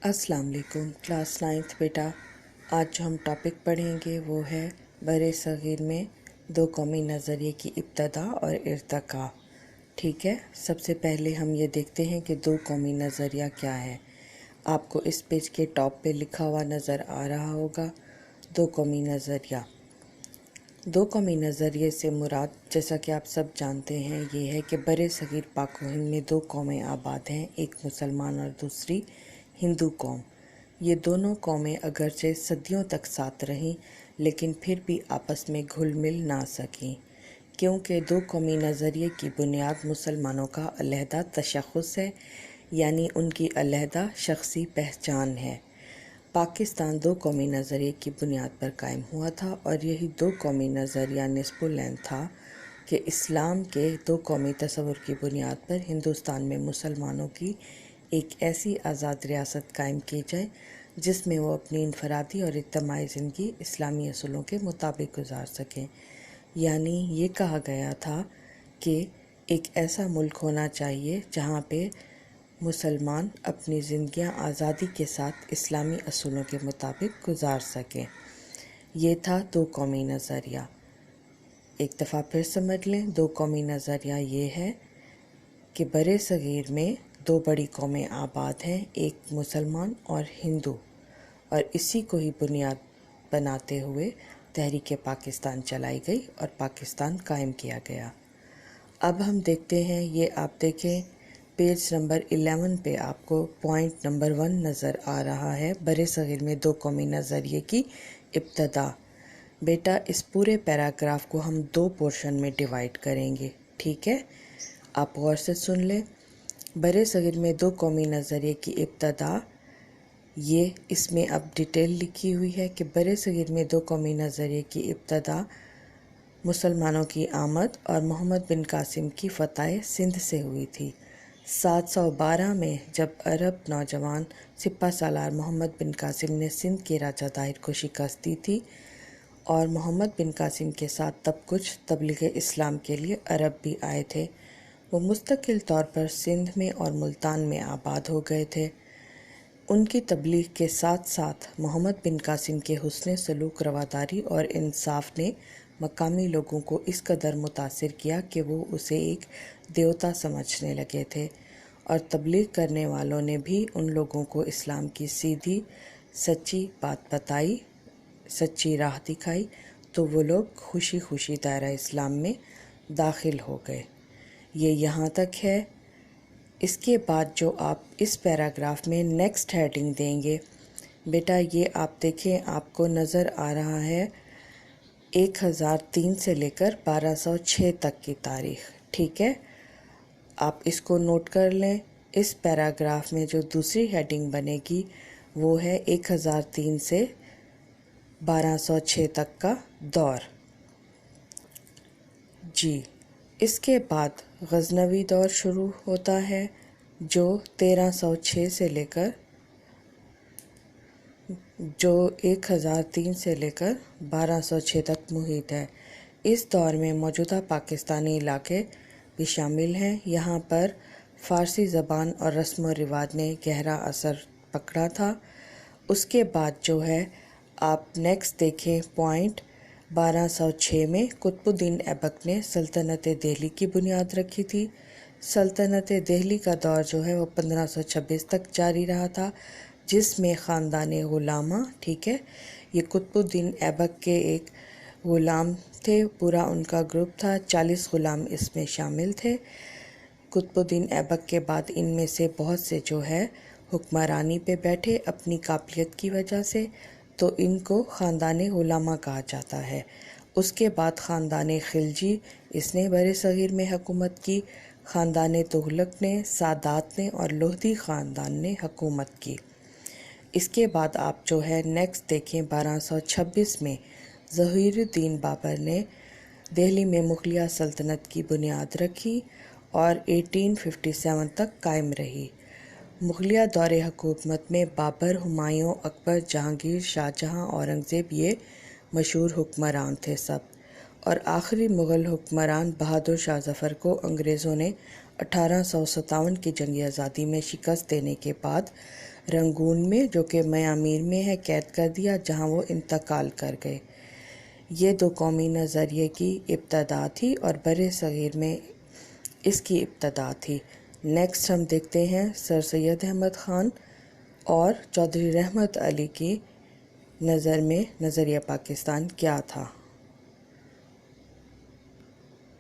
अस्सलाम वालेकुम class 9th बेटा। आज जो हम टॉपिक पढ़ेंगे वो है बरे सग़ीर में दो कौमी नज़रिए की इब्तदा और इर्तिका। ठीक है, सबसे पहले हम ये देखते हैं कि दो कौमी नज़रिया क्या है। आपको इस पेज के टॉप पे लिखा हुआ नज़र आ रहा होगा दो कौमी नज़रिया। दो कौमी नज़रिए से मुराद, जैसा कि आप सब जानते हैं, ये है कि बरे सग़ीर पाक व हिंद में दो कौमें आबाद हैं, एक मुसलमान और दूसरी हिंदू कौम। ये दोनों कौमें अगरचे सदियों तक साथ रहीं लेकिन फिर भी आपस में घुल मिल ना सकीं, क्योंकि दो कौमी नज़रिए की बुनियाद मुसलमानों का अलहदा तशख़्ख़ुस है, यानी उनकी अलहदा शख्सी पहचान है। पाकिस्तान दो कौमी नज़रिए की बुनियाद पर कायम हुआ था और यही दो कौमी नज़रिया निस्बुल-ऐन था कि इस्लाम के दो कौमी तसव्वुर की बुनियाद पर हिंदुस्तान में मुसलमानों की एक ऐसी आज़ाद रियासत कायम की जाए जिसमें वो अपनी इनफरादी और इज्तिमाई ज़िंदगी इस्लामी असूलों के मुताबिक गुजार सकें। यानी ये कहा गया था कि एक ऐसा मुल्क होना चाहिए जहाँ पे मुसलमान अपनी ज़िंदगियाँ आज़ादी के साथ इस्लामी असूलों के मुताबिक गुजार सकें। ये था दो कौमी नज़रिया। एक दफ़ा फिर समझ लें, दो कौमी नज़रिया ये है कि बरे सग़ीर में दो बड़ी कौमें आबाद हैं, एक मुसलमान और हिंदू, और इसी को ही बुनियाद बनाते हुए तहरीक पाकिस्तान चलाई गई और पाकिस्तान कायम किया गया। अब हम देखते हैं, ये आप देखें पेज नंबर 11 पे आपको पॉइंट नंबर 1 नज़र आ रहा है, बरे सग़ीर में दो कौमी नज़रिए की इब्तदा। बेटा, इस पूरे पैराग्राफ को हम दो पोर्शन में डिवाइड करेंगे, ठीक है? आप गौर से सुन लें। बरे सग़ीर में दो कौमी नज़रिए की इब्तदा, ये इसमें अब डिटेल लिखी हुई है कि बरे सग़ीर में दो कौमी नज़रिए की इब्तदा मुसलमानों की आमद और मोहम्मद बिन कासिम की फ़तह सिंध से हुई थी। 712 में जब अरब नौजवान सिपा सालार मोहम्मद बिन कासिम ने सिंध के राजा ताहिर को शिकस्त दी थी और मोहम्मद बिन कासिम के साथ तब कुछ तबलीग इस्लाम के लिए अरब भी आए थे। वो मुस्तकिल तौर पर सिंध में और मुल्तान में आबाद हो गए थे। उनकी तबलीग के साथ साथ मोहम्मद बिन कासिम के हुस्न सलूक, रवादारी और इंसाफ ने मकामी लोगों को इस कदर मुतासिर किया कि वो उसे एक देवता समझने लगे थे, और तबलीग करने वालों ने भी उन लोगों को इस्लाम की सीधी सच्ची बात बताई, सच्ची राह दिखाई, तो वो लोग खुशी खुशी दायरा इस्लाम में दाखिल हो गए। ये यहाँ तक है। इसके बाद जो आप इस पैराग्राफ में नेक्स्ट हेडिंग देंगे बेटा, ये आप देखें, आपको नज़र आ रहा है 1003 से लेकर 1206 तक की तारीख़, ठीक है? आप इसको नोट कर लें। इस पैराग्राफ में जो दूसरी हेडिंग बनेगी वो है 1003 से 1206 तक का दौर। जी, इसके बाद गज़नवी दौर शुरू होता है जो 1306 से लेकर 1003 से लेकर 1206 तक मुहित है। इस दौर में मौजूदा पाकिस्तानी इलाके भी शामिल हैं। यहाँ पर फ़ारसी ज़बान और रस्म व रिवाज ने गहरा असर पकड़ा था। उसके बाद जो है आप नेक्स्ट देखें पॉइंट 1206 में कुतुबुद्दीन ऐबक ने सल्तनत दिल्ली की बुनियाद रखी थी। सल्तनत दिल्ली का दौर जो है वो 1526 तक जारी रहा था, जिसमें ख़ानदान ग़ुलामा, ठीक है, ये कुतुबुद्दीन ऐबक के एक ग़ुलाम थे, पूरा उनका ग्रुप था, 40 ग़ुलाम इसमें शामिल थे। कुतुबुद्दीन ऐबक के बाद इनमें से बहुत से जो है हुक्मरानी पे बैठे अपनी काबिलियत की वजह से, तो इनको ख़ानदान ग़ुलामा कहा जाता है। उसके बाद ख़ानदान खिलजी, इसने बरे सग़ीर में हुकूमत की। ख़ानदान तुगलक ने, सादात ने और लोधी ख़ानदान ने हुकूमत की। इसके बाद आप जो है नेक्स्ट देखें 1226 में ज़हीरुद्दीन बाबर ने दिल्ली में मुग़लिया सल्तनत की बुनियाद रखी और 1857 तक कायम रही। मुग़लिया दौरे हुकूमत में बाबर, हुमायूं, अकबर, जहांगीर, शाहजहां, औरंगज़ेब ये मशहूर हुक्मरान थे सब। और आखिरी मुग़ल हुक्मरान बहादुर शाह ज़फ़र को अंग्रेज़ों ने 1857 की जंग आज़ादी में शिकस्त देने के बाद رنگون میں جو کہ میامیر میں ہے قید کر دیا جہاں وہ انتقال کر گئے۔ یہ دو قومی نظریے کی ابتدا تھی اور بر صغیر میں اس کی ابتدا تھی۔ نیکسٹ ہم دیکھتے ہیں سر سید احمد خان اور چودھری رحمت علی کی نظر میں نظریہ پاکستان کیا تھا۔